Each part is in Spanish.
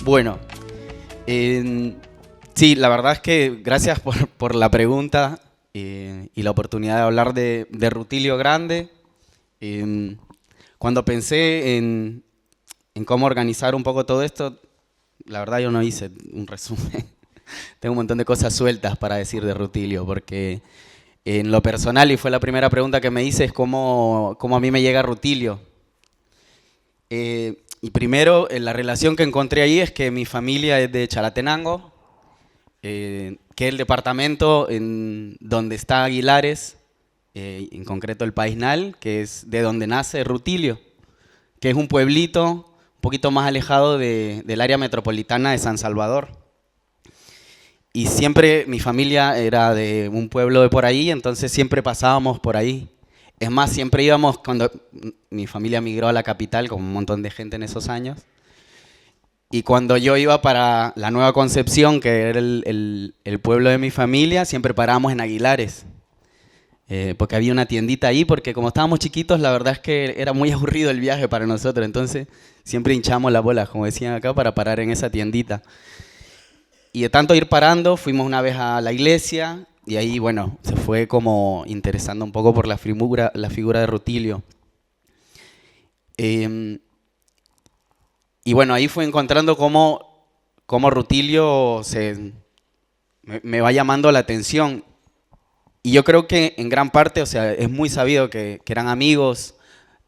Bueno, sí, la verdad es que gracias por la pregunta y la oportunidad de hablar de Rutilio Grande. Cuando pensé en cómo organizar un poco todo esto, la verdad yo no hice un resumen. Tengo un montón de cosas sueltas para decir de Rutilio, porque en lo personal, y fue la primera pregunta que me hice, es cómo a mí me llega Rutilio. Y primero, la relación que encontré ahí es que mi familia es de Chalatenango, que es el departamento en donde está Aguilares, en concreto el Paisnal, que es de donde nace Rutilio, que es un pueblito un poquito más alejado del área metropolitana de San Salvador. Y siempre mi familia era de un pueblo de por ahí, entonces siempre pasábamos por ahí. Es más, siempre íbamos cuando mi familia migró a la capital, con un montón de gente en esos años. Y cuando yo iba para la Nueva Concepción, que era el pueblo de mi familia, siempre parábamos en Aguilares. Porque había una tiendita ahí, porque como estábamos chiquitos, la verdad es que era muy aburrido el viaje para nosotros. Entonces siempre hinchamos las bolas, como decían acá, para parar en esa tiendita. Y de tanto ir parando, fuimos una vez a la iglesia y ahí, bueno, se fue como interesando un poco por la figura de Rutilio. Y bueno, ahí fue encontrando cómo Rutilio me va llamando la atención. Y yo creo que en gran parte, o sea, es muy sabido que eran amigos,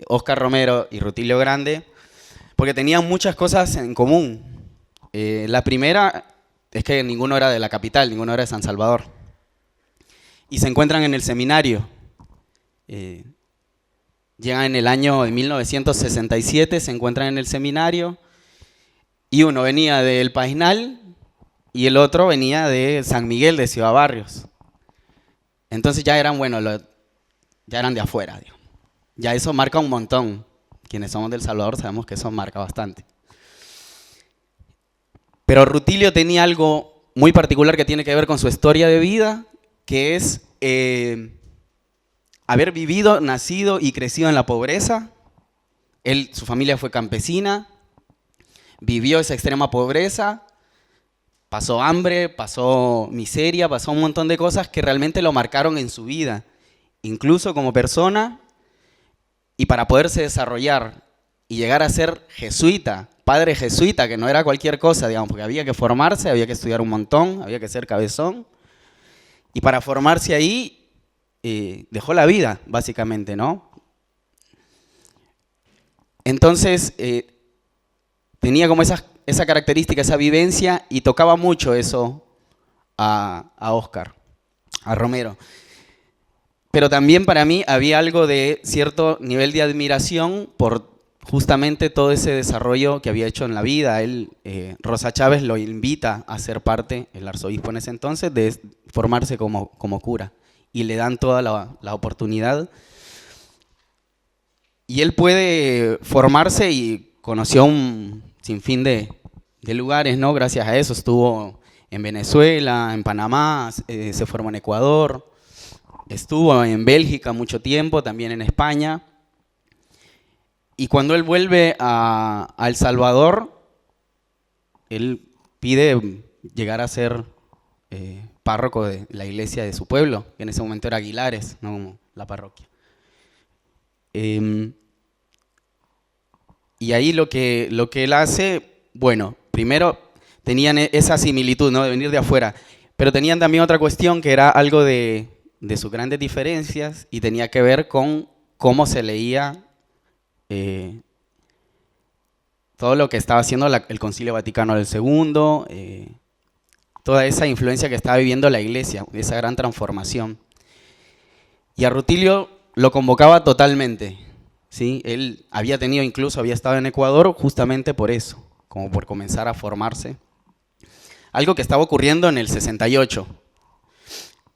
Óscar Romero y Rutilio Grande, porque tenían muchas cosas en común. La primera es que ninguno era de la capital, ninguno era de San Salvador. Y se encuentran en el seminario. Llegan en el año de 1967, se encuentran en el seminario, y uno venía del Paisnal y el otro venía de San Miguel, de Ciudad Barrios. Entonces ya eran, bueno, ya eran de afuera, digamos. Ya eso marca un montón. Quienes somos del Salvador sabemos que eso marca bastante. Pero Rutilio tenía algo muy particular que tiene que ver con su historia de vida, que es haber vivido, nacido y crecido en la pobreza. Su familia fue campesina, vivió esa extrema pobreza, pasó hambre, pasó miseria, pasó un montón de cosas que realmente lo marcaron en su vida, incluso como persona, y para poderse desarrollar y llegar a ser jesuita, padre jesuita, que no era cualquier cosa, digamos, porque había que formarse, había que estudiar un montón, había que ser cabezón, y para formarse ahí dejó la vida, básicamente, ¿no? Entonces, tenía como esa característica, esa vivencia, y tocaba mucho eso a Óscar, a Romero. Pero también para mí había algo de cierto nivel de admiración por justamente todo ese desarrollo que había hecho en la vida. Él, Rosa Chávez lo invita a ser parte, el arzobispo en ese entonces, de formarse como cura. Y le dan toda la oportunidad. Y él puede formarse y conoció un sinfín de lugares, ¿no? Gracias a eso estuvo en Venezuela, en Panamá, se formó en Ecuador, estuvo en Bélgica mucho tiempo, también en España. Y cuando él vuelve a El Salvador, él pide llegar a ser párroco de la iglesia de su pueblo, que en ese momento era Aguilares, no la parroquia. Y ahí lo que él hace, bueno, primero tenían esa similitud, ¿no?, de venir de afuera, pero tenían también otra cuestión que era algo de sus grandes diferencias y tenía que ver con cómo se leía todo lo que estaba haciendo el Concilio Vaticano II, toda esa influencia que estaba viviendo la Iglesia, esa gran transformación. Y a Rutilio lo convocaba totalmente, ¿sí? Él había estado en Ecuador justamente por eso, como por comenzar a formarse. Algo que estaba ocurriendo en el 68.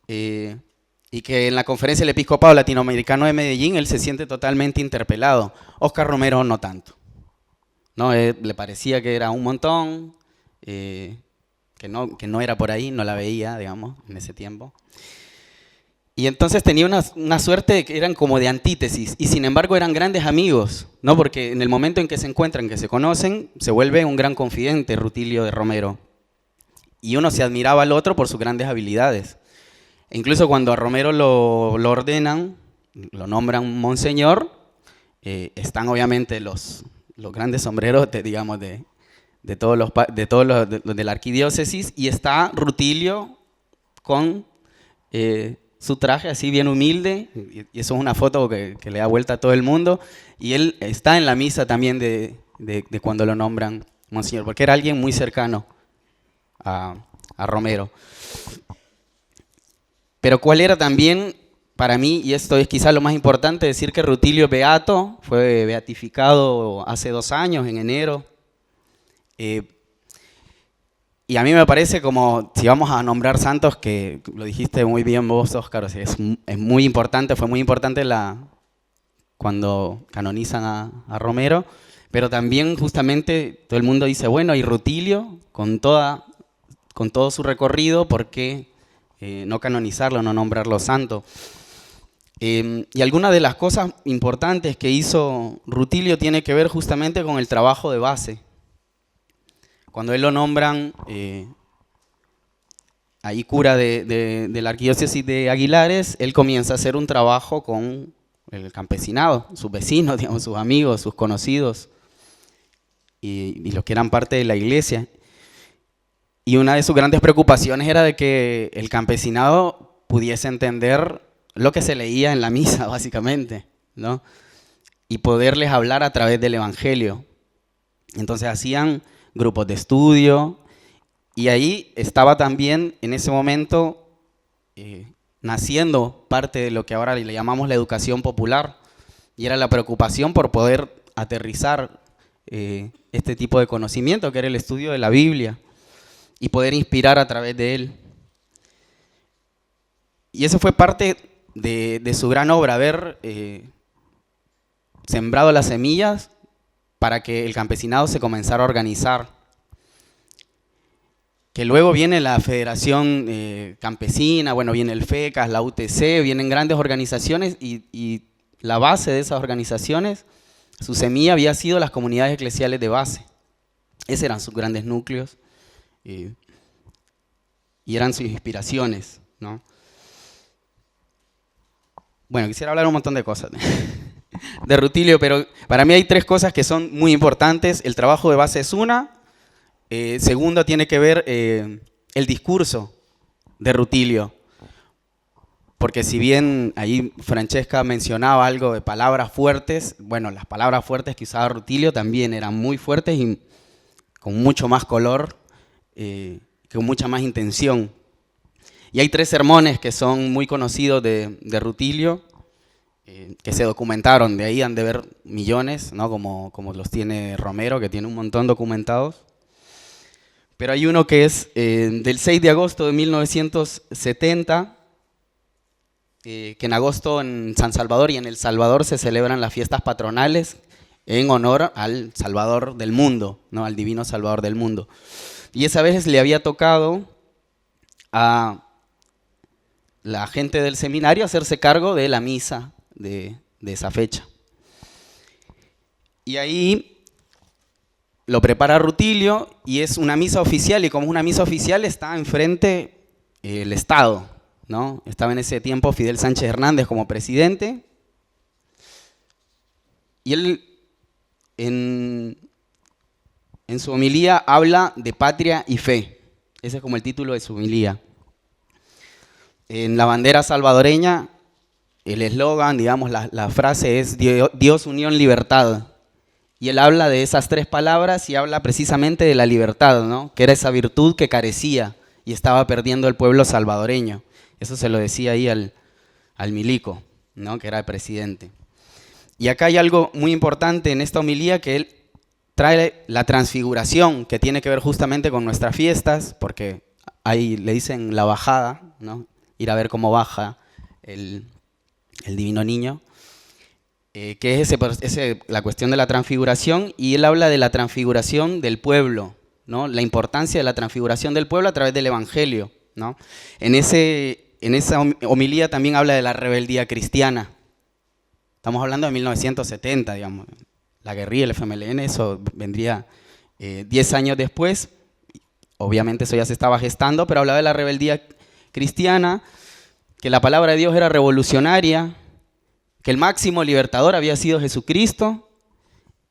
Y que en la Conferencia del Episcopado Latinoamericano de Medellín él se siente totalmente interpelado. Óscar Romero no tanto. ¿No? Le parecía que era un montón, que no era por ahí, no la veía, digamos, en ese tiempo. Y entonces tenía una suerte de que eran como de antítesis, y sin embargo eran grandes amigos, ¿no? Porque en el momento en que se encuentran, que se conocen, se vuelve un gran confidente Rutilio de Romero. Y uno se admiraba al otro por sus grandes habilidades. E incluso cuando a Romero lo ordenan, lo nombran monseñor, están obviamente los grandes sombrerotes, digamos, de todos de la arquidiócesis, y está Rutilio con su traje así bien humilde, y eso es una foto que le da vuelta a todo el mundo, y él está en la misa también de cuando lo nombran monseñor, porque era alguien muy cercano a Romero. Pero cuál era también, para mí, y esto es quizás lo más importante, decir que Rutilio beato, fue beatificado hace 2 años, en enero. Y a mí me parece como, si vamos a nombrar santos, que lo dijiste muy bien vos, Óscar, o sea, es muy importante, fue muy importante cuando canonizan a Romero, pero también justamente todo el mundo dice, bueno, y Rutilio, con todo su recorrido, ¿por qué no canonizarlo, no nombrarlo santo? Y alguna de las cosas importantes que hizo Rutilio tiene que ver justamente con el trabajo de base. Cuando él lo nombran ahí cura de la arquidiócesis de Aguilares, él comienza a hacer un trabajo con el campesinado, sus vecinos, digamos, sus amigos, sus conocidos, y los que eran parte de la iglesia. Y una de sus grandes preocupaciones era de que el campesinado pudiese entender lo que se leía en la misa, básicamente, ¿no? Y poderles hablar a través del Evangelio. Entonces hacían grupos de estudio, y ahí estaba también en ese momento naciendo parte de lo que ahora le llamamos la educación popular, y era la preocupación por poder aterrizar este tipo de conocimiento, que era el estudio de la Biblia, y poder inspirar a través de él. Y eso fue parte de su gran obra, haber sembrado las semillas para que el campesinado se comenzara a organizar. Que luego viene la Federación Campesina, bueno, viene el FECAS, la UTC, vienen grandes organizaciones, y la base de esas organizaciones, su semilla había sido las comunidades eclesiales de base. Esos eran sus grandes núcleos y eran sus inspiraciones, ¿no? Bueno, quisiera hablar un montón de cosas de Rutilio, pero para mí hay 3 cosas que son muy importantes. El trabajo de base es una. Segundo, tiene que ver el discurso de Rutilio. Porque si bien ahí Francesca mencionaba algo de palabras fuertes, bueno, las palabras fuertes que usaba Rutilio también eran muy fuertes y con mucho más color, con mucha más intención. Y hay 3 sermones que son muy conocidos de Rutilio, que se documentaron, de ahí han de ver millones, ¿no? como los tiene Romero, que tiene un montón documentados. Pero hay uno que es del 6 de agosto de 1970, que en agosto en San Salvador y en El Salvador se celebran las fiestas patronales en honor al Salvador del mundo, ¿no? Al divino Salvador del mundo. Y esa vez le había tocado a la gente del seminario hacerse cargo de la misa de esa fecha. Y ahí lo prepara Rutilio, y es una misa oficial, y como es una misa oficial está enfrente el Estado, ¿no? Estaba en ese tiempo Fidel Sánchez Hernández como presidente, y él en su homilía habla de patria y fe. Ese es como el título de su homilía. En la bandera salvadoreña, el eslogan, digamos, la frase es Dios, unión, libertad. Y él habla de esas 3 palabras y habla precisamente de la libertad, ¿no? Que era esa virtud que carecía y estaba perdiendo el pueblo salvadoreño. Eso se lo decía ahí al milico, ¿no? Que era el presidente. Y acá hay algo muy importante en esta homilía, que él trae la transfiguración, que tiene que ver justamente con nuestras fiestas, porque ahí le dicen la bajada, ¿no? Ir a ver cómo baja el divino niño, que es la cuestión de la transfiguración, y él habla de la transfiguración del pueblo, ¿no? La importancia de la transfiguración del pueblo a través del Evangelio, ¿no? En ese en esa homilía también habla de la rebeldía cristiana. Estamos hablando de 1970, digamos. La guerrilla, el FMLN, eso vendría 10 años después. Obviamente eso ya se estaba gestando, pero hablaba de la rebeldía cristiana, que la palabra de Dios era revolucionaria, que el máximo libertador había sido Jesucristo,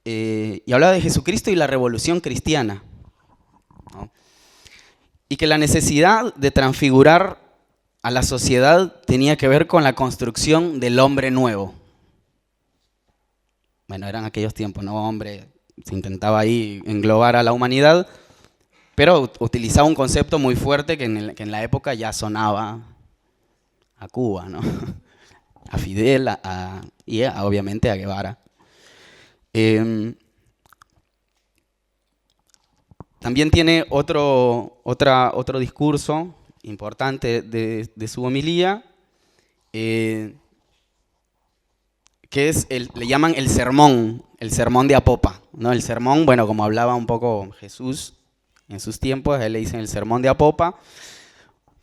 y hablaba de Jesucristo y la revolución cristiana, ¿no? Y que la necesidad de transfigurar a la sociedad tenía que ver con la construcción del hombre nuevo. Bueno, eran aquellos tiempos, ¿no? Hombre, se intentaba ahí englobar a la humanidad, pero utilizaba un concepto muy fuerte que en la época ya sonaba a Cuba, ¿no? A Fidel y obviamente a Guevara. También tiene otro discurso importante de su homilía, que es, le llaman el sermón de Apopa, ¿no? El sermón, bueno, como hablaba un poco Jesús en sus tiempos, a él le dicen el sermón de Apopa,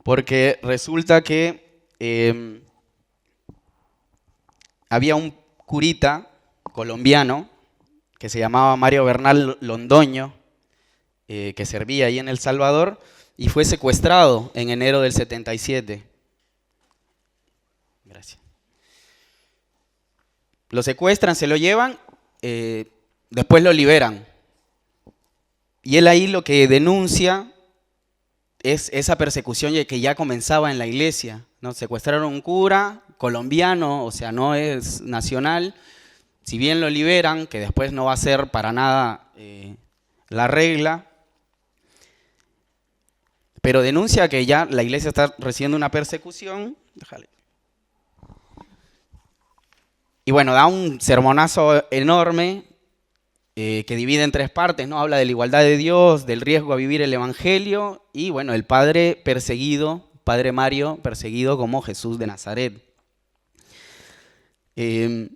porque resulta que había un curita colombiano que se llamaba Mario Bernal Londoño, que servía ahí en El Salvador, y fue secuestrado en enero del 77. Gracias. Lo secuestran, se lo llevan, después lo liberan. Y él ahí lo que denuncia es esa persecución que ya comenzaba en la iglesia, ¿no? Secuestraron a un cura colombiano, o sea, no es nacional. Si bien lo liberan, que después no va a ser para nada la regla, pero denuncia que ya la iglesia está recibiendo una persecución. Déjale. Y bueno, da un sermonazo enorme que divide en 3 partes, ¿no? Habla de la igualdad de Dios, del riesgo a vivir el evangelio y bueno, el padre perseguido, padre Mario perseguido como Jesús de Nazaret. Y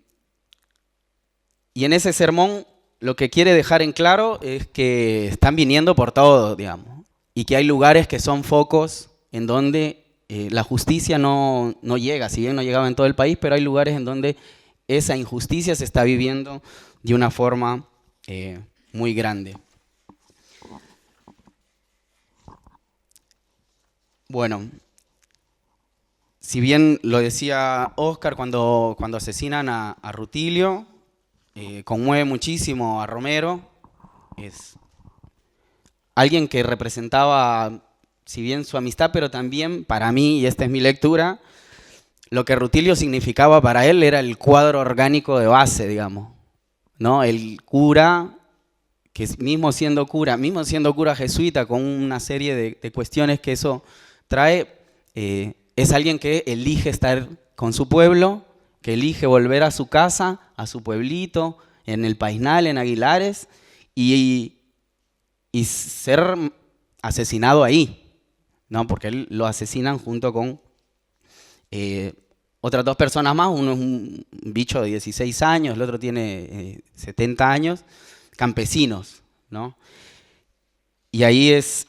en ese sermón lo que quiere dejar en claro es que están viniendo por todo, digamos, y que hay lugares que son focos en donde la justicia no llega, si bien no llegaba en todo el país, pero hay lugares en donde esa injusticia se está viviendo de una forma muy grande. Bueno, si bien lo decía Óscar cuando asesinan a Rutilio, conmueve muchísimo a Romero. Es alguien que representaba, si bien su amistad, pero también para mí, y esta es mi lectura, lo que Rutilio significaba para él era el cuadro orgánico de base, digamos, ¿no? El cura, que mismo siendo cura jesuita, con una serie de cuestiones que eso trae, es alguien que elige estar con su pueblo, que elige volver a su casa, a su pueblito, en el Paisnal, en Aguilares, y ser asesinado ahí, ¿no? Porque él lo asesinan junto con otras 2 personas más. Uno es un bicho de 16 años, el otro tiene 70 años, campesinos, ¿no? Y ahí es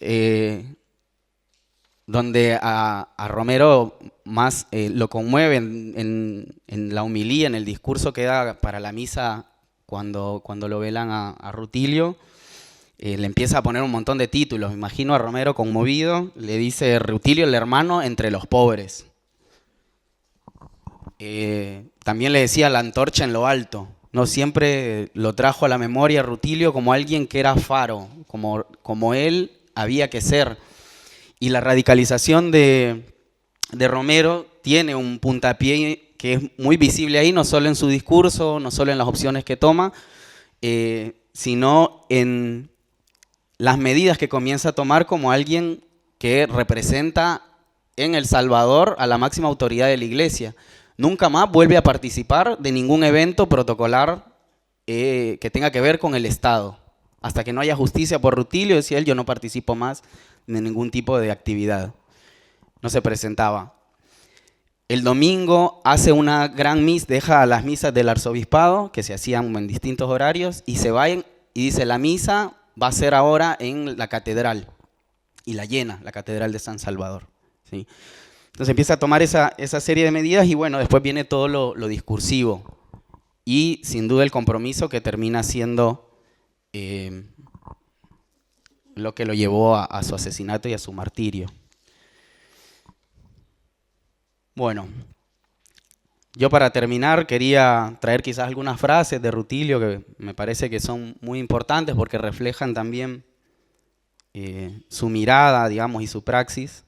donde a Romero más lo conmueve en la homilía, en el discurso que da para la misa cuando lo velan a Rutilio. Le empieza a poner un montón de títulos. Me imagino a Romero conmovido, le dice Rutilio el hermano entre los pobres. También le decía la antorcha en lo alto, ¿no? Siempre lo trajo a la memoria Rutilio como alguien que era faro, como él había que ser. Y la radicalización de Romero tiene un puntapié que es muy visible ahí, no solo en su discurso, no solo en las opciones que toma, sino en las medidas que comienza a tomar como alguien que representa en El Salvador a la máxima autoridad de la iglesia. Nunca más vuelve a participar de ningún evento protocolar que tenga que ver con el Estado. Hasta que no haya justicia por Rutilio, decía él, yo no participo más de ningún tipo de actividad. No se presentaba. El domingo hace una gran misa, deja las misas del arzobispado, que se hacían en distintos horarios, y se va y dice, la misa va a ser ahora en la catedral, y la llena, la catedral de San Salvador, ¿sí? Entonces empieza a tomar esa serie de medidas y bueno, después viene todo lo discursivo y sin duda el compromiso que termina siendo lo que lo llevó a su asesinato y a su martirio. Bueno, yo para terminar quería traer quizás algunas frases de Rutilio que me parece que son muy importantes porque reflejan también su mirada, digamos, y su praxis.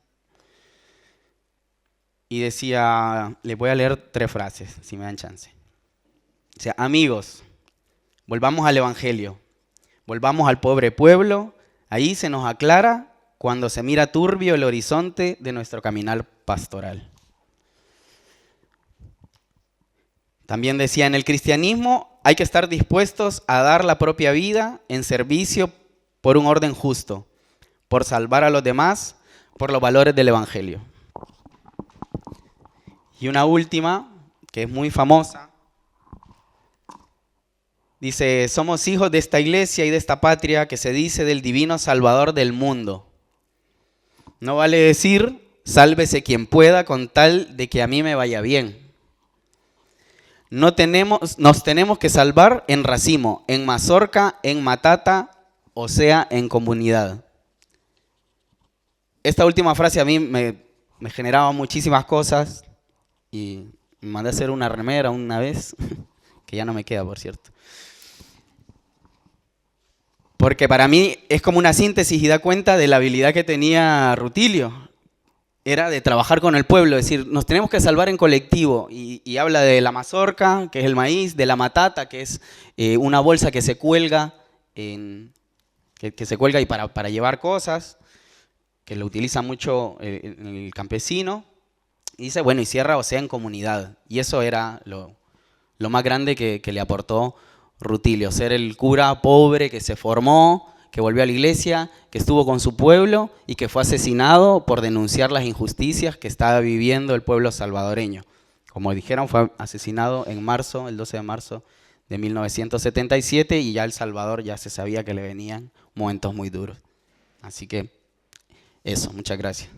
Y decía, les voy a leer 3 frases, si me dan chance. O sea, amigos, volvamos al Evangelio, volvamos al pobre pueblo, ahí se nos aclara cuando se mira turbio el horizonte de nuestro caminar pastoral. También decía, en el cristianismo hay que estar dispuestos a dar la propia vida en servicio por un orden justo, por salvar a los demás, por los valores del Evangelio. Y una última, que es muy famosa, dice, somos hijos de esta iglesia y de esta patria que se dice del divino Salvador del mundo. No vale decir, sálvese quien pueda con tal de que a mí me vaya bien. Nos tenemos que salvar en racimo, en mazorca, en matata, o sea, en comunidad. Esta última frase a mí me generaba muchísimas cosas y me mandé a hacer una remera una vez, que ya no me queda, por cierto. Porque para mí es como una síntesis y da cuenta de la habilidad que tenía Rutilio. Era de trabajar con el pueblo, es decir, nos tenemos que salvar en colectivo. Y habla de la mazorca, que es el maíz, de la matata, que es una bolsa que se cuelga, que se cuelga y para llevar cosas, que lo utiliza mucho el campesino. Y dice, bueno, y cierra, o sea, en comunidad. Y eso era lo más grande que le aportó Rutilio, ser el cura pobre que se formó, que volvió a la iglesia, que estuvo con su pueblo y que fue asesinado por denunciar las injusticias que estaba viviendo el pueblo salvadoreño. Como dijeron, fue asesinado en marzo, el 12 de marzo de 1977 y ya El Salvador ya se sabía que le venían momentos muy duros. Así que eso, muchas gracias.